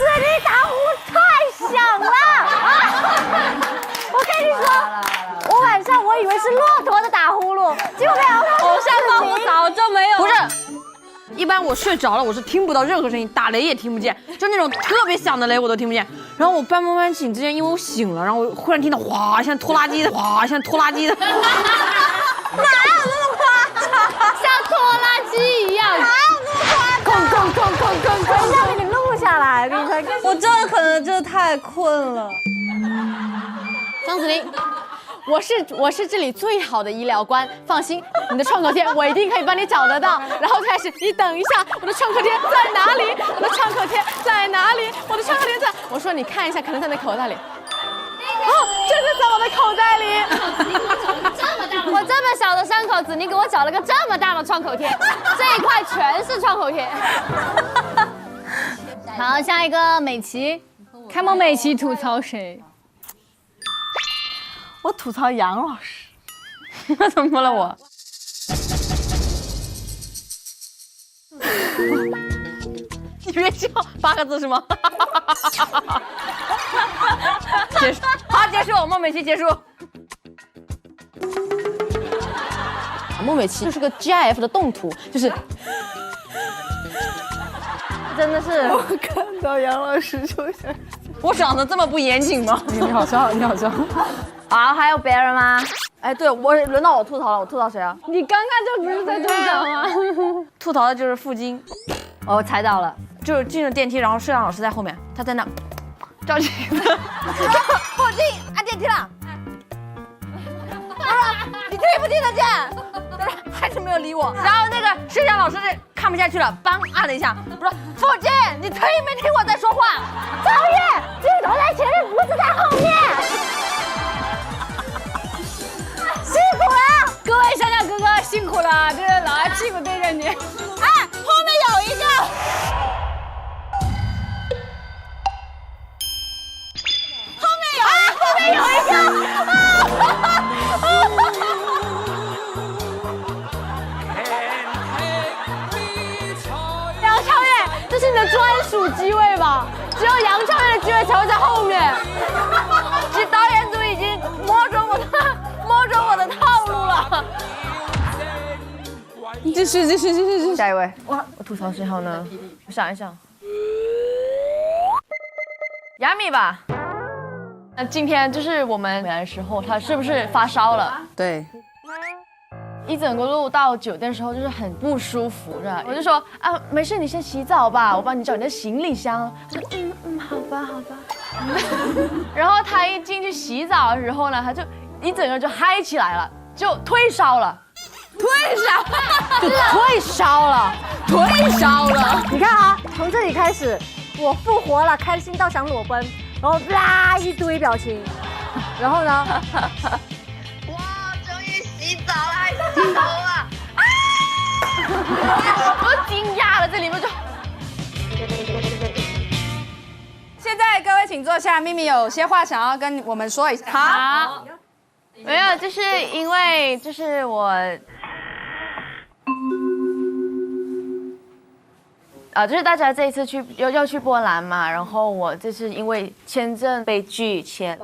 子，你打呼太响了啊！我跟你说，我晚上我以为是骆驼的打呼噜，结果没想到偶像包袱早就没有了。不是，一般我睡着了，我是听不到任何声音，打雷也听不见，就那种特别响的雷我都听不见。然后我半梦半醒之间，因为我醒了，然后我忽然听到哗，像拖拉机的哗，像拖拉机的。哪有那么夸张？像拖拉机一样，哪有那么夸张？空，我一定要给你录下来，给你看。我真的可能真的太困了。张子琳，我是这里最好的医疗官，放心，你的创可贴我一定可以帮你找得到。然后开始，你等一下，我的创可贴在哪里？我的创可贴在哪里？我的创可贴在……我说你看一下，可能在你的口袋里。哦，真的在我的口袋里。我这么小的伤口子，你给我找了个这么大的创口贴，这一块全是创口贴。好，下一个美琪，看梦美琪吐槽谁？我吐槽杨老师，怎么了我？你别笑，8个字是吗？结束，好，结束，孟美岐结束。孟美岐就是个 GIF 的动图，就是真的是，我看到杨老师就想，我长得这么不严谨吗？你好笑，你好笑。好，还有别人吗？哎，对我轮到我吐槽了，我吐槽谁啊？你刚刚就不是在吐槽吗？吐槽的就是付金，哦，我猜到了，就是进了电梯，然后摄像老师在后面，他在那照镜子，付金按电梯了。你听不听得见？还是没有理我。然后那个摄像老师看不下去了，梆按了一下，我说付金，你听没听我在说话？赵烨，镜头在前面，不是在后面。辛苦了，各位香香哥哥辛苦了，这个老爱屁股对着你。哎，后面有一个。后面有一个。杨超越，这是你的专属机位吧？只有杨超越的机位才会在后面。其实导演组已经摸准我的套路了。继续。下一位，我吐槽谁好呢？我想一想，亚米吧。那今天就是我们回来的时候，他是不是发烧了？对，一整个路到酒店的时候就是很不舒服，是吧？我就说啊，没事，你先洗澡吧，我帮你找你的行李箱。他说好吧。然后他一进去洗澡的时候呢，他就一整个人就嗨起来了，就退烧了。退烧了。你看啊，从这里开始，我复活了，开心到想裸奔，然后啦一堆表情，然后呢？哇，终于洗澡了，还洗头啊！我惊讶了，这里面就。现在各位请坐下，秘密有些话想要跟我们说一下。好，没有，就是因为就是我。就是大家这一次要去波兰嘛，然后我这次因为签证被拒签，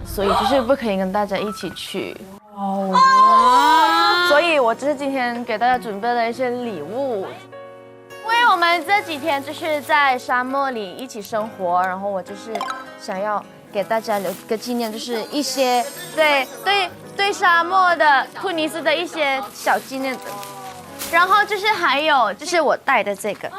所以就是不可以跟大家一起去。所以我就是今天给大家准备了一些礼物，因为我们这几天就是在沙漠里一起生活，然后我就是想要给大家留个纪念，就是一些对沙漠的突尼斯的一些小纪念的。然后就是还有就是我戴的这个，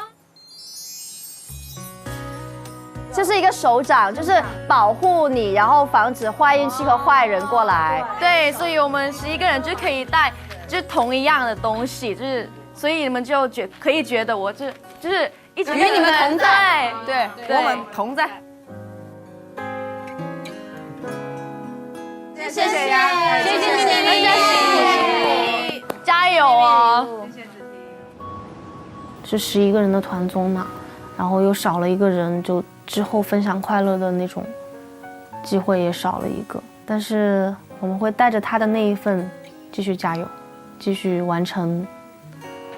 就是一个手掌，就是保护你，然后防止坏运气和坏人过来。对，所以我们11个人就可以戴就是同一样的东西，就是所以你们就可以觉得我就是一直与你们同在，对，我们同在。谢谢呀，谢谢你，加油啊！是11个人的团综嘛，然后又少了一个人，就之后分享快乐的那种机会也少了一个。但是我们会带着他的那一份继续加油，继续完成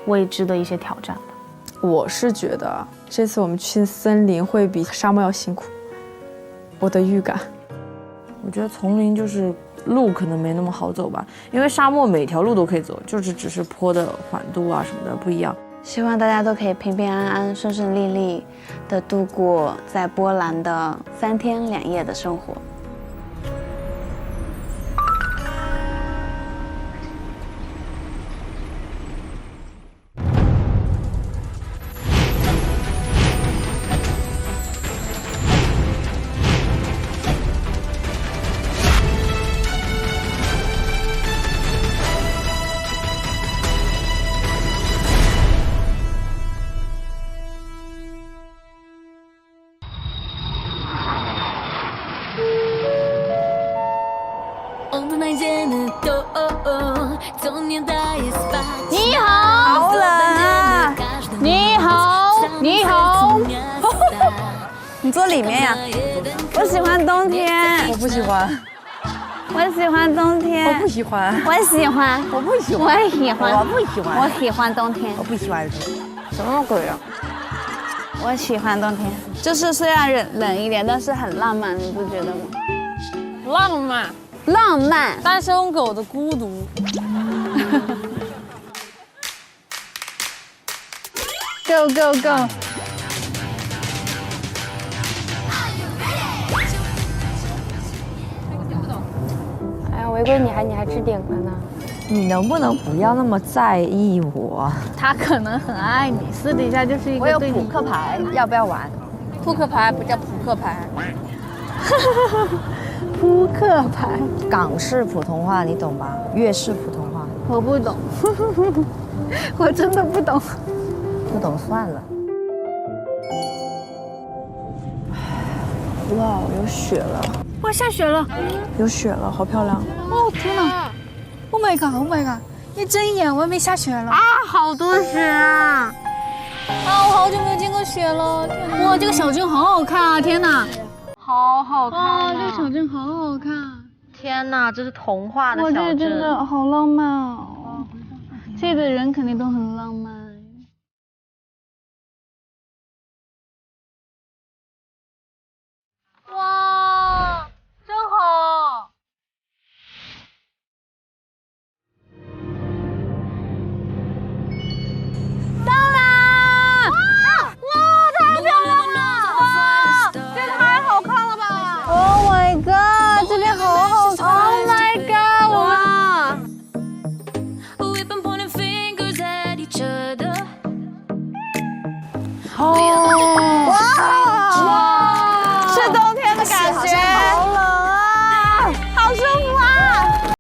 未知的一些挑战吧。我是觉得这次我们去森林会比沙漠要辛苦，我的预感。我觉得丛林就是路可能没那么好走吧，因为沙漠每条路都可以走，就是只是坡的缓度啊什么的不一样。希望大家都可以平平安安、顺顺利利的度过在波兰的3天2夜的生活。你好，好冷啊！你好，你好。你坐里面呀？我喜欢冬天，我不喜欢，我喜欢冬天，我不喜欢，我喜欢，我不喜欢，我喜欢，我不喜欢，我喜欢冬天。我不喜欢。什么鬼啊！我喜欢冬天，就是虽然冷一点，但是很浪漫，你不觉得吗？浪漫，浪漫。单身狗的孤独。Go go go！ 哎呀，违规你还吃点了呢。你能不能不要那么在意我？他可能很爱你，私底下就是一我有个对你。扑克牌，要不要玩？扑克牌不叫扑克牌，扑克牌，港式普通话你懂吧？粤式普通话我不懂，我真的不懂。不懂算了。哇，有雪了，哇，下雪了！有雪了，好漂亮。哦天哪 ！Oh my god！Oh my god！一睁眼外面下雪了啊，好多雪啊！啊，我好久没有见过雪了！天哪！哇，这个小镇好好看啊！天哪！好好看啊，这个小镇好好看！天哪，这是童话的哇，小镇。这真的好浪漫哦！这里的人肯定都很浪漫。哇，真好。到啦！哇，太漂亮了！哇，这太好看了吧 ！Oh my god， 这边好好看 ！Oh my god， 哇！ 哦，